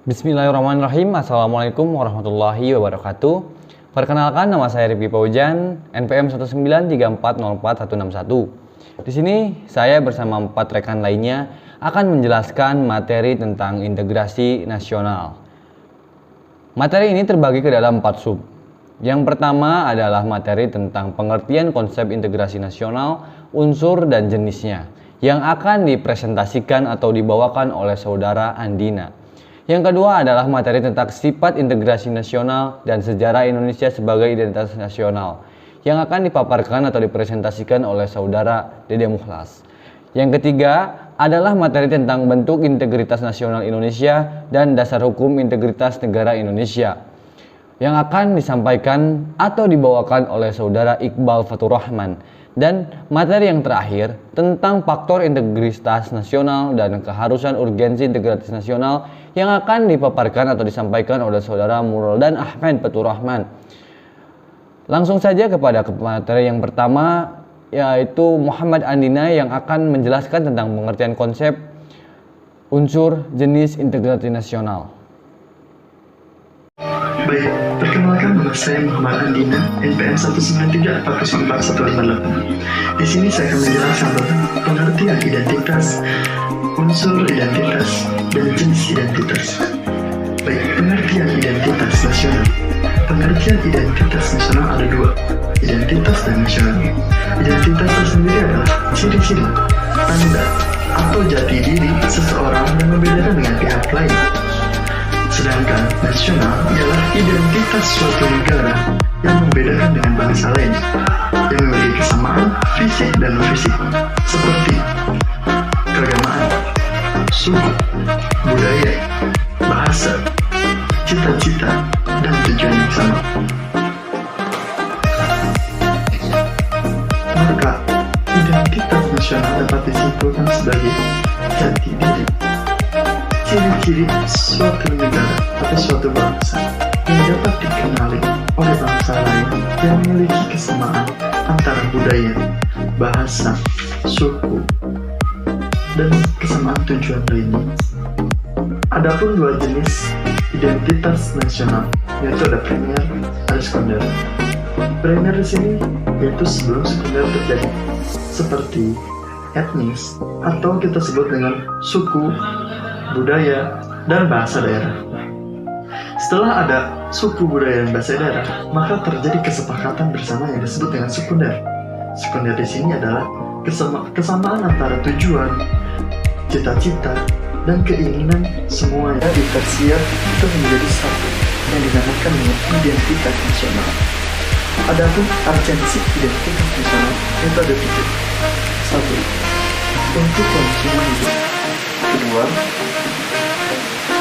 Bismillahirrahmanirrahim. Assalamualaikum warahmatullahi wabarakatuh. Perkenalkan, nama saya Rifki Paujan, NPM 193404161. Di sini saya bersama 4 rekan lainnya akan menjelaskan materi tentang integrasi nasional. Materi ini terbagi ke dalam 4 sub. Yang pertama adalah materi tentang pengertian konsep integrasi nasional, unsur dan jenisnya, yang akan dipresentasikan atau dibawakan oleh saudara Andina. Yang kedua adalah materi tentang sifat integrasi nasional dan sejarah Indonesia sebagai identitas nasional, yang akan dipaparkan atau dipresentasikan oleh saudara Dede Mukhlas. Yang ketiga adalah materi tentang bentuk integritas nasional Indonesia dan dasar hukum integritas negara Indonesia, yang akan disampaikan atau dibawakan oleh saudara Iqbal Faturrahman. Dan materi yang terakhir tentang faktor integritas nasional dan keharusan urgensi integritas nasional, yang akan dipaparkan atau disampaikan oleh saudara Murul dan Ahmed Faturrahman. Langsung saja kepada materi yang pertama, yaitu Muhammad Andina yang akan menjelaskan tentang pengertian konsep, unsur, jenis integrasi nasional. Baik, perkenalkan, nama saya Muhammad Andina, NPM 193404158. Di sini saya akan menjelaskan tentang pengertian identitas, unsur identitas, dan jenis identitas. Baik, pengertian identitas nasional. Pengertian identitas nasional ada 2, identitas dan nasional. Identitas tersendiri adalah ciri-ciri, tanda, atau jati diri seseorang yang membedakan dengan pihak lain. Sedangkan nasional ialah identitas suatu negara yang membedakan dengan bangsa lain, yang memiliki kesamaan fisik dan non-fisik, seperti keagamaan, suku, budaya, bahasa, cita-cita, dan tujuan yang sama. Maka, identitas nasional dapat disimpulkan sebagai jati diri, ciri-ciri suatu negara atau suatu bangsa yang dapat dikenali oleh bangsa lain yang memiliki kesamaan antara budaya, bahasa, suku, dan kesamaan tujuan lainnya. Adapun 2 jenis identitas nasional, yaitu ada primer, ada sekunder. Primer di sini yaitu sebelum sekunder terjadi, seperti etnis atau kita sebut dengan suku, budaya, dan bahasa daerah. Setelah ada suku, budaya, dan bahasa daerah, maka terjadi kesepakatan bersama yang disebut dengan sekunder. Sekunder di sini adalah kesamaan antara tujuan, cita-cita, dan keinginan semuanya di tersier itu menjadi satu yang dinamakan dengan identitas nasional. Adapun urgensi identitas nasional itu ada 3. 1. Untuk kelangsungan hidup. Kedua,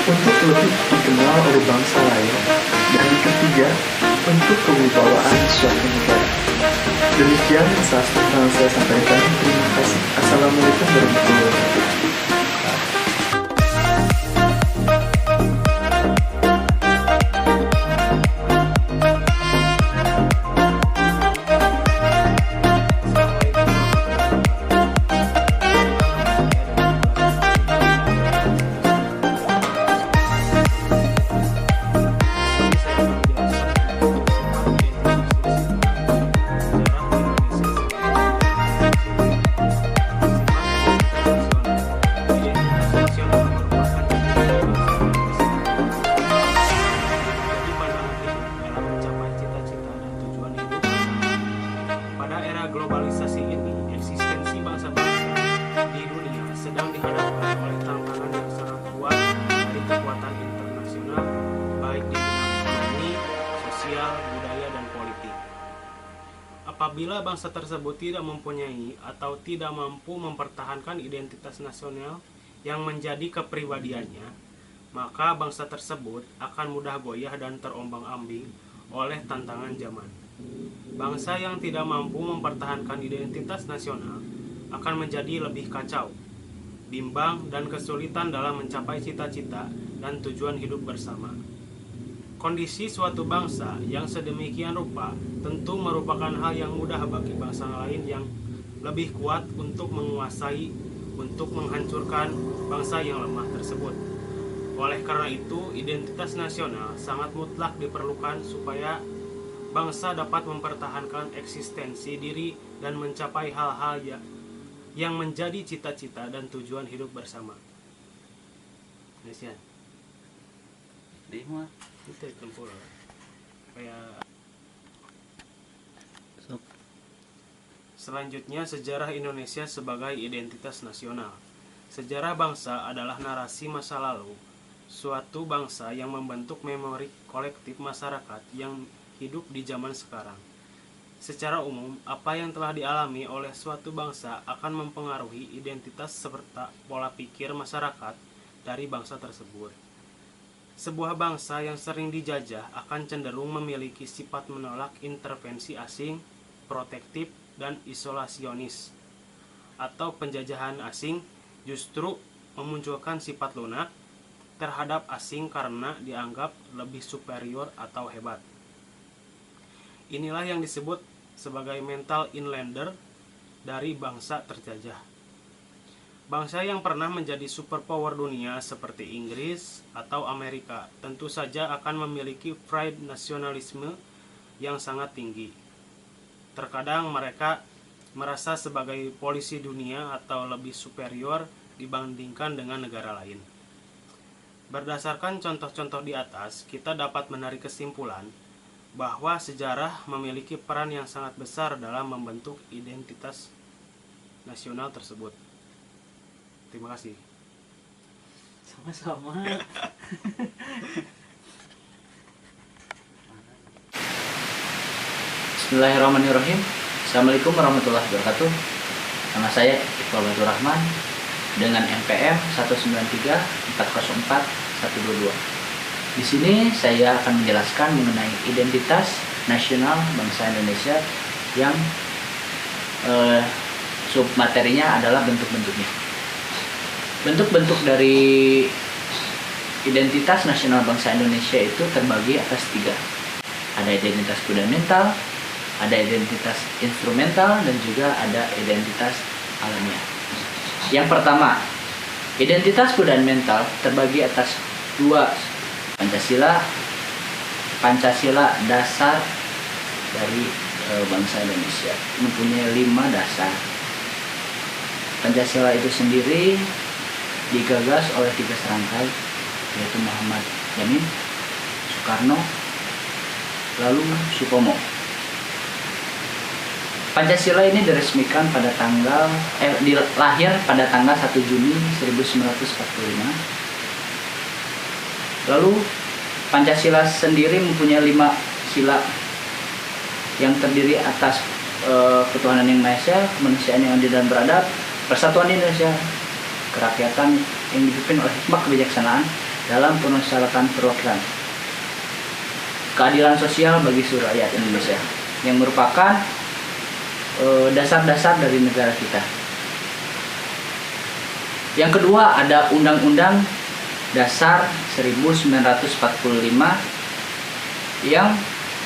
untuk lebih dikenal oleh bangsa lain. Dan yang ketiga, untuk kewibawaan suatu negara. Demikian yang saya sampaikan. Terima kasih. Assalamualaikum warahmatullahi wabarakatuh. Globalisasi ini, eksistensi bangsa-bangsa di dunia sedang dihadapkan oleh tantangan yang sangat kuat dari kekuatan internasional, baik di bidang ekonomi, sosial, budaya, dan politik. Apabila bangsa tersebut tidak mempunyai atau tidak mampu mempertahankan identitas nasional yang menjadi kepribadiannya, maka bangsa tersebut akan mudah goyah dan terombang-ambing oleh tantangan zaman. Bangsa yang tidak mampu mempertahankan identitas nasional akan menjadi lebih kacau, bimbang, dan kesulitan dalam mencapai cita-cita dan tujuan hidup bersama. Kondisi suatu bangsa yang sedemikian rupa tentu merupakan hal yang mudah bagi bangsa lain yang lebih kuat untuk menguasai, untuk menghancurkan bangsa yang lemah tersebut. Oleh karena itu, identitas nasional sangat mutlak diperlukan supaya bangsa dapat mempertahankan eksistensi diri dan mencapai hal-hal yang menjadi cita-cita dan tujuan hidup bersama. Nesian. Di mah Itu tempur. Kayak sok selanjutnya, sejarah Indonesia sebagai identitas nasional. Sejarah bangsa adalah narasi masa lalu suatu bangsa yang membentuk memori kolektif masyarakat yang hidup di zaman sekarang. Secara umum, apa yang telah dialami oleh suatu bangsa akan mempengaruhi identitas serta pola pikir masyarakat dari bangsa tersebut. Sebuah bangsa yang sering dijajah akan cenderung memiliki sifat menolak intervensi asing, protektif, dan isolasionis. Atau penjajahan asing justru memunculkan sifat lunak terhadap asing karena dianggap lebih superior atau hebat. Inilah yang disebut sebagai mental inlander dari bangsa terjajah. Bangsa yang pernah menjadi superpower dunia seperti Inggris atau Amerika tentu saja akan memiliki pride nasionalisme yang sangat tinggi. Terkadang mereka merasa sebagai polisi dunia atau lebih superior dibandingkan dengan negara lain. Berdasarkan contoh-contoh di atas, kita dapat menarik kesimpulan bahwa sejarah memiliki peran yang sangat besar dalam membentuk identitas nasional tersebut. Terima kasih. sama-sama. Bismillahirrahmanirrahim. Assalamualaikum warahmatullahi wabarakatuh. Nama saya Iqbal Badur Rahman dengan NPM 193404122. Di sini saya akan menjelaskan mengenai identitas nasional bangsa Indonesia yang submaterinya adalah bentuk-bentuknya. Bentuk-bentuk dari identitas nasional bangsa Indonesia itu terbagi atas 3. Ada identitas fundamental, ada identitas instrumental, dan juga ada identitas alamiah. Yang pertama, identitas fundamental terbagi atas 2. Pancasila dasar dari bangsa Indonesia mempunyai 5 dasar. Pancasila itu sendiri digagas oleh 3 serangkai, yaitu Muhammad Yamin, Soekarno, lalu Supomo. Pancasila ini diresmikan pada lahir pada tanggal 1 Juni 1945. Lalu Pancasila sendiri mempunyai 5 sila yang terdiri atas ketuhanan yang Maha Esa, kemanusiaan yang adil dan beradab, persatuan Indonesia, kerakyatan yang dipimpin oleh hikmah kebijaksanaan dalam permusyawaratan perwakilan, keadilan sosial bagi seluruh rakyat Indonesia, yang merupakan dasar-dasar dari negara kita. Yang kedua, ada Undang-Undang Dasar 1945 yang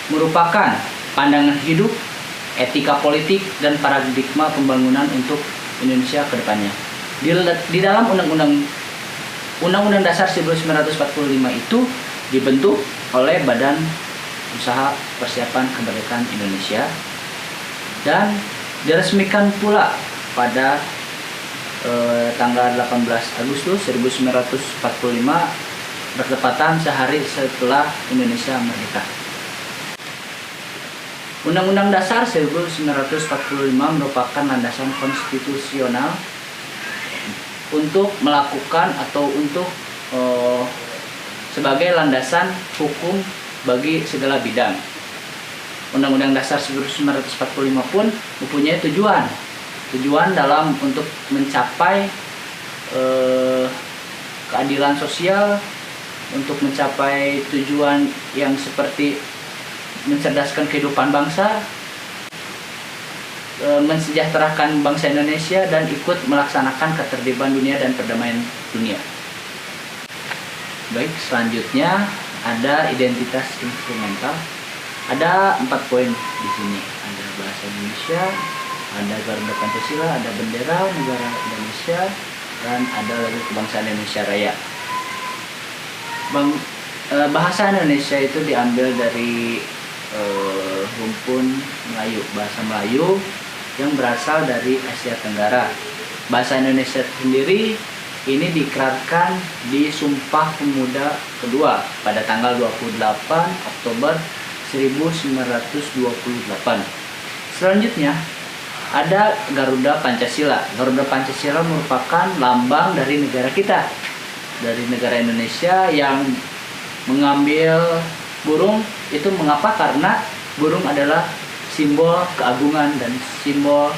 merupakan pandangan hidup, etika politik, dan paradigma pembangunan untuk Indonesia ke depannya. Di dalam Undang-Undang Dasar 1945 itu dibentuk oleh Badan Usaha Persiapan Kemerdekaan Indonesia dan diresmikan pula pada tanggal 18 Agustus 1945 bertepatan sehari setelah Indonesia merdeka. Undang-Undang Dasar 1945 merupakan landasan konstitusional untuk melakukan atau untuk sebagai landasan hukum bagi segala bidang. Undang-Undang Dasar 1945 pun mempunyai tujuan dalam untuk mencapai keadilan sosial, untuk mencapai tujuan yang seperti mencerdaskan kehidupan bangsa, mensejahterakan bangsa Indonesia, dan ikut melaksanakan ketertiban dunia dan perdamaian dunia. Baik, selanjutnya ada identitas instrumental. Ada 4 poin di sini. Ada bahasa Indonesia, ada Garuda Pancasila, ada bendera negara Indonesia, dan ada lagu kebangsaan Indonesia Raya. bahasa Indonesia itu diambil dari rumpun Melayu, bahasa Melayu yang berasal dari Asia Tenggara. Bahasa Indonesia sendiri ini diikrarkan di Sumpah Pemuda Kedua pada tanggal 28 Oktober 1928. Selanjutnya ada Garuda Pancasila. Garuda Pancasila merupakan lambang dari negara kita, dari negara Indonesia, yang mengambil burung. Itu mengapa? Karena burung adalah simbol keagungan dan simbol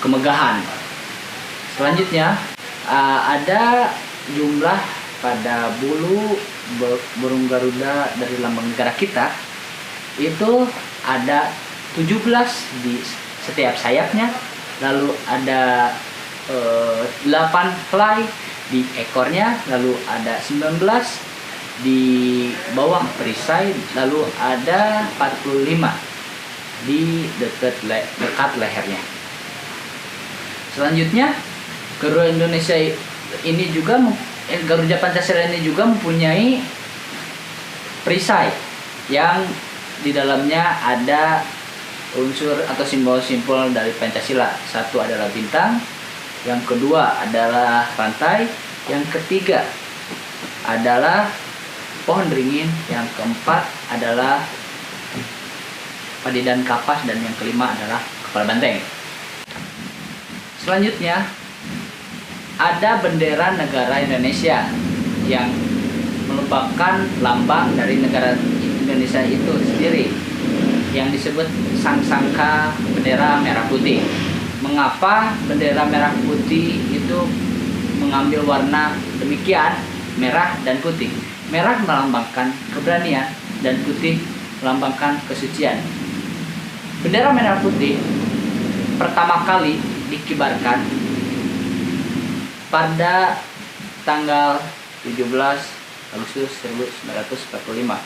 kemegahan. Selanjutnya ada jumlah pada bulu burung Garuda dari lambang negara kita, itu ada 17 di setiap sayapnya, lalu ada 8 helai di ekornya, lalu ada 19 di bawah perisai, lalu ada 45 di dekat lehernya. Selanjutnya Garuda Indonesia ini juga Garuda Pancasila ini juga mempunyai perisai yang di dalamnya ada unsur atau simbol-simbol dari Pancasila. Satu adalah bintang, yang kedua adalah rantai, yang ketiga adalah pohon beringin, yang keempat adalah padi dan kapas, dan yang kelima adalah kepala banteng. Selanjutnya ada bendera negara Indonesia yang merupakan lambang dari negara Indonesia itu sendiri, yang disebut sangsaka bendera merah putih. Mengapa bendera merah putih itu mengambil warna demikian, merah dan putih? Merah melambangkan keberanian dan putih melambangkan kesucian. Bendera merah putih pertama kali dikibarkan pada tanggal 17 Agustus 1945.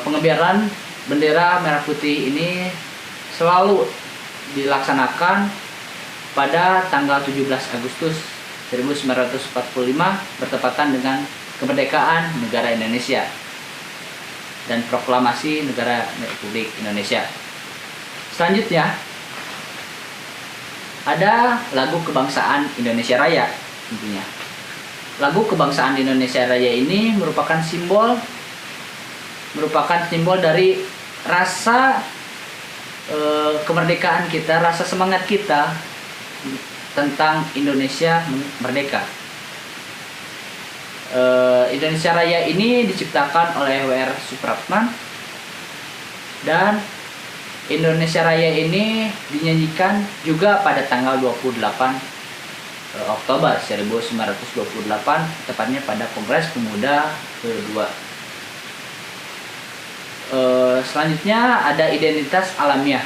Pengibaran bendera merah putih ini selalu dilaksanakan pada tanggal 17 Agustus 1945 bertepatan dengan kemerdekaan negara Indonesia dan proklamasi negara Republik Indonesia. Selanjutnya ada lagu kebangsaan Indonesia Raya tentunya. Lagu kebangsaan Indonesia Raya ini merupakan simbol dari rasa kemerdekaan kita, rasa semangat kita tentang Indonesia merdeka. Indonesia Raya ini diciptakan oleh W.R. Supratman, dan Indonesia Raya ini dinyanyikan juga pada tanggal 28 Oktober 1928, tepatnya pada Kongres Pemuda kedua. Selanjutnya ada identitas alamiah.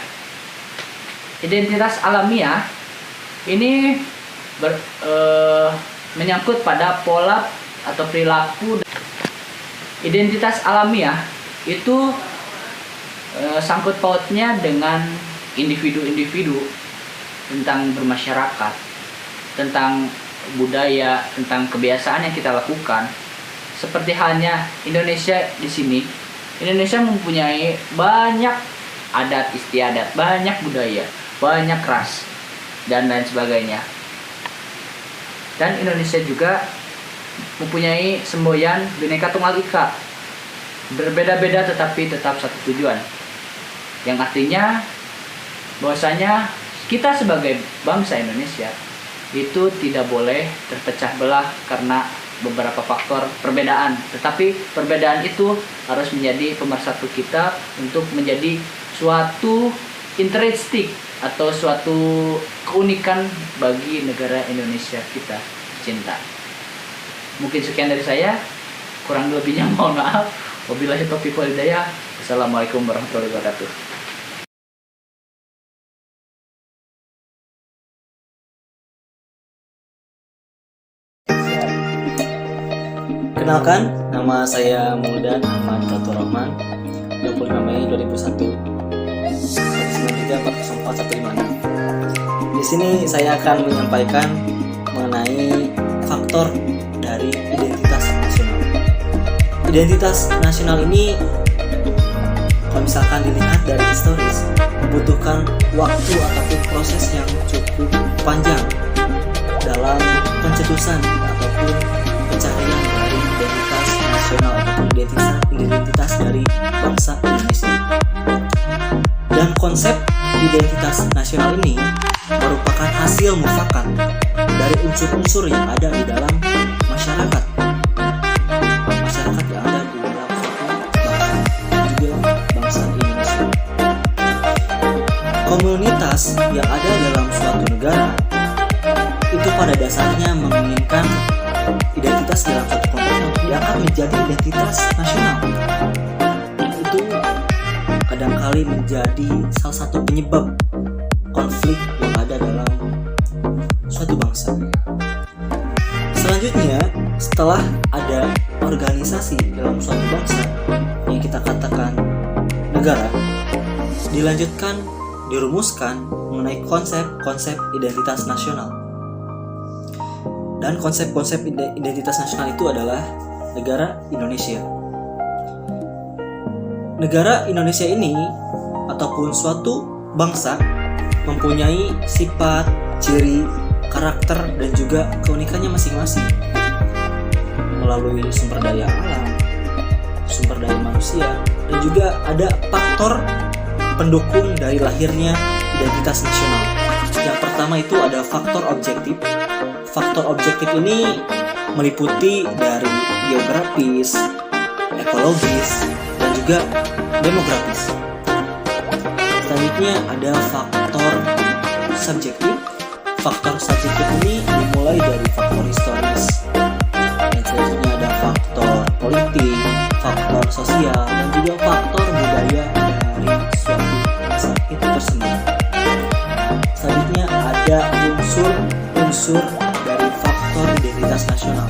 Identitas alamiah ini menyangkut pada pola atau perilaku. Identitas alamiah itu sangkut pautnya dengan individu-individu, tentang bermasyarakat, tentang budaya, tentang kebiasaan yang kita lakukan. Seperti halnya Indonesia di sini, Indonesia mempunyai banyak adat istiadat, banyak budaya, banyak ras, dan lain sebagainya. Dan Indonesia juga mempunyai semboyan Bhinneka Tunggal Ika, berbeda-beda tetapi tetap satu tujuan, yang artinya bahwasanya kita sebagai bangsa Indonesia itu tidak boleh terpecah belah karena beberapa faktor perbedaan, tetapi perbedaan itu harus menjadi pemersatu kita untuk menjadi suatu intrinsic atau suatu keunikan bagi negara Indonesia kita cinta. Mungkin sekian dari saya, kurang lebihnya mohon maaf. Wabillahi taufiq wal hidayah. Assalamualaikum warahmatullahi wabarakatuh. Kenalkan, nama saya Muldan Ahmad Fatur Rahman, 25 Mei 2001, 193404156. Di sini saya akan menyampaikan mengenai faktor dari identitas Identitas nasional ini, kalau misalkan dilihat dari historis, membutuhkan waktu ataupun proses yang cukup panjang dalam pencetusan ataupun pencarian dari identitas nasional ataupun identitas dari bangsa Indonesia. Dan konsep identitas nasional ini merupakan hasil mufakat dari unsur-unsur yang ada di dalam masyarakat yang ada di dalam suatu bangsa, juga bangsa Indonesia. Komunitas yang ada dalam suatu negara itu pada dasarnya menginginkan identitas dalam suatu kelompok diangkat menjadi identitas nasional. Itu kadangkali menjadi salah satu penyebab konflik yang ada dalam suatu bangsa. Selanjutnya, setelah ada organisasi dalam suatu bangsa yang kita katakan negara, dirumuskan mengenai konsep-konsep identitas nasional. Dan konsep-konsep identitas nasional itu adalah negara Indonesia. Negara Indonesia ini ataupun suatu bangsa mempunyai sifat, ciri, karakter, dan juga keunikannya masing-masing melalui sumber daya alam, sumber daya manusia, dan juga ada faktor pendukung dari lahirnya identitas nasional. Yang pertama itu ada faktor objektif. Faktor objektif ini meliputi dari geografis, ekologis, dan juga demografis. Selanjutnya ada faktor subjektif. Faktor subjektif ini dimulai dari faktor historis, dan selanjutnya ada faktor politik, faktor sosial, dan juga faktor budaya dari suatu bangsa itu tersendiri. Selanjutnya ada unsur dari faktor identitas nasional.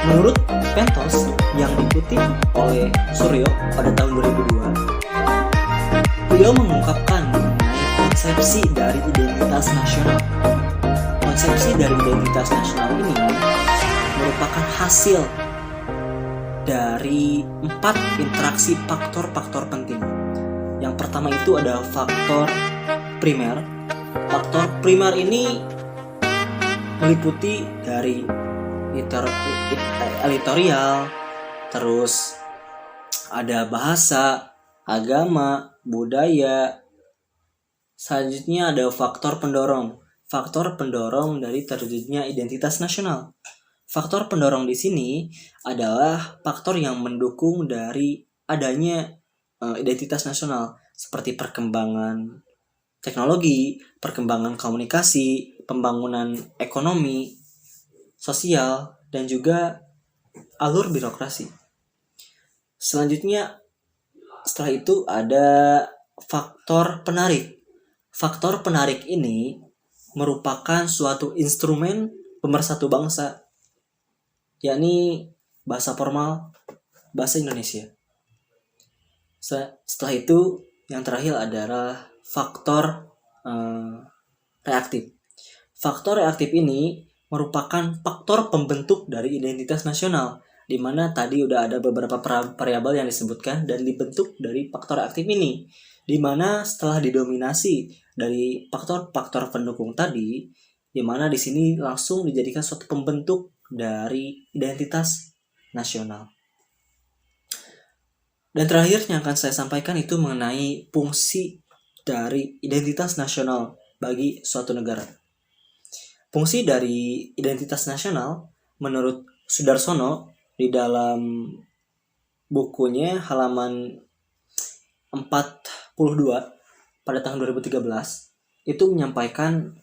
Menurut Pentos yang dikutip oleh Suryo pada tahun 2002, beliau mengungkapkan mengenai konsepsi dari identitas nasional. Konsepsi dari identitas nasional ini merupakan hasil dari 4 interaksi faktor-faktor penting. Yang pertama itu ada faktor primer. Faktor primer ini meliputi dari editorial, terus ada bahasa, agama, budaya. Selanjutnya ada faktor pendorong. Faktor pendorong dari terwujudnya identitas nasional. Faktor pendorong di sini adalah faktor yang mendukung dari adanya identitas nasional, seperti perkembangan teknologi, perkembangan komunikasi, pembangunan ekonomi, sosial, dan juga alur birokrasi. Selanjutnya, setelah itu ada faktor penarik. Faktor penarik ini merupakan suatu instrumen pemersatu bangsa, yakni bahasa formal, bahasa Indonesia. Setelah itu, yang terakhir adalah faktor reaktif. Faktor reaktif ini merupakan faktor pembentuk dari identitas nasional, di mana tadi udah ada beberapa variabel yang disebutkan dan dibentuk dari faktor reaktif ini, di mana setelah didominasi dari faktor-faktor pendukung tadi, di mana di sini langsung dijadikan suatu pembentuk dari identitas nasional. Dan terakhir yang akan saya sampaikan itu mengenai fungsi dari identitas nasional bagi suatu negara. Fungsi dari identitas nasional menurut Sudarsono di dalam bukunya halaman 42 pada tahun 2013 itu menyampaikan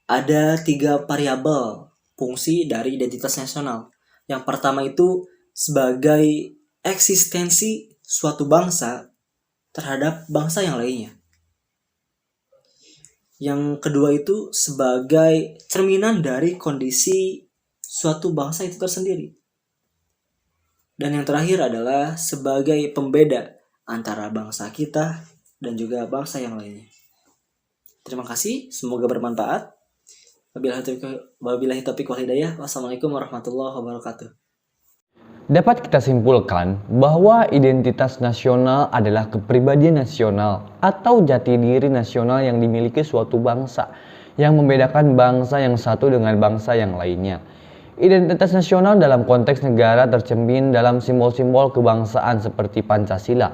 ada 3 variabel fungsi dari identitas nasional. Yang pertama itu sebagai eksistensi suatu bangsa terhadap bangsa yang lainnya. Yang kedua itu sebagai cerminan dari kondisi suatu bangsa itu tersendiri. Dan yang terakhir adalah sebagai pembeda antara bangsa kita dan juga bangsa yang lainnya. Terima kasih, semoga bermanfaat. Wabillahi taufiq wal hidayah. Wassalamualaikum warahmatullahi wabarakatuh. Dapat kita simpulkan bahwa identitas nasional adalah kepribadian nasional atau jati diri nasional yang dimiliki suatu bangsa, yang membedakan bangsa yang satu dengan bangsa yang lainnya. Identitas nasional dalam konteks negara tercermin dalam simbol-simbol kebangsaan seperti Pancasila.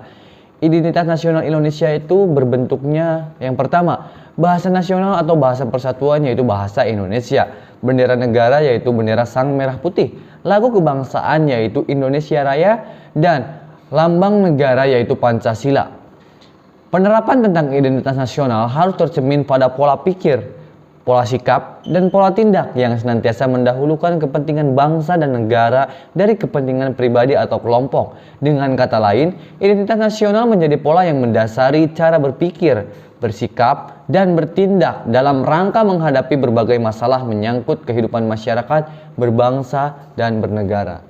Identitas nasional Indonesia itu berbentuknya yang pertama, bahasa nasional atau bahasa persatuan yaitu bahasa Indonesia, bendera negara yaitu bendera sang merah putih, lagu kebangsaan yaitu Indonesia Raya, dan lambang negara yaitu Pancasila. Penerapan tentang identitas nasional harus tercermin pada pola pikir, pola sikap, dan pola tindak yang senantiasa mendahulukan kepentingan bangsa dan negara dari kepentingan pribadi atau kelompok. Dengan kata lain, identitas nasional menjadi pola yang mendasari cara berpikir, bersikap, dan bertindak dalam rangka menghadapi berbagai masalah menyangkut kehidupan masyarakat, berbangsa, dan bernegara.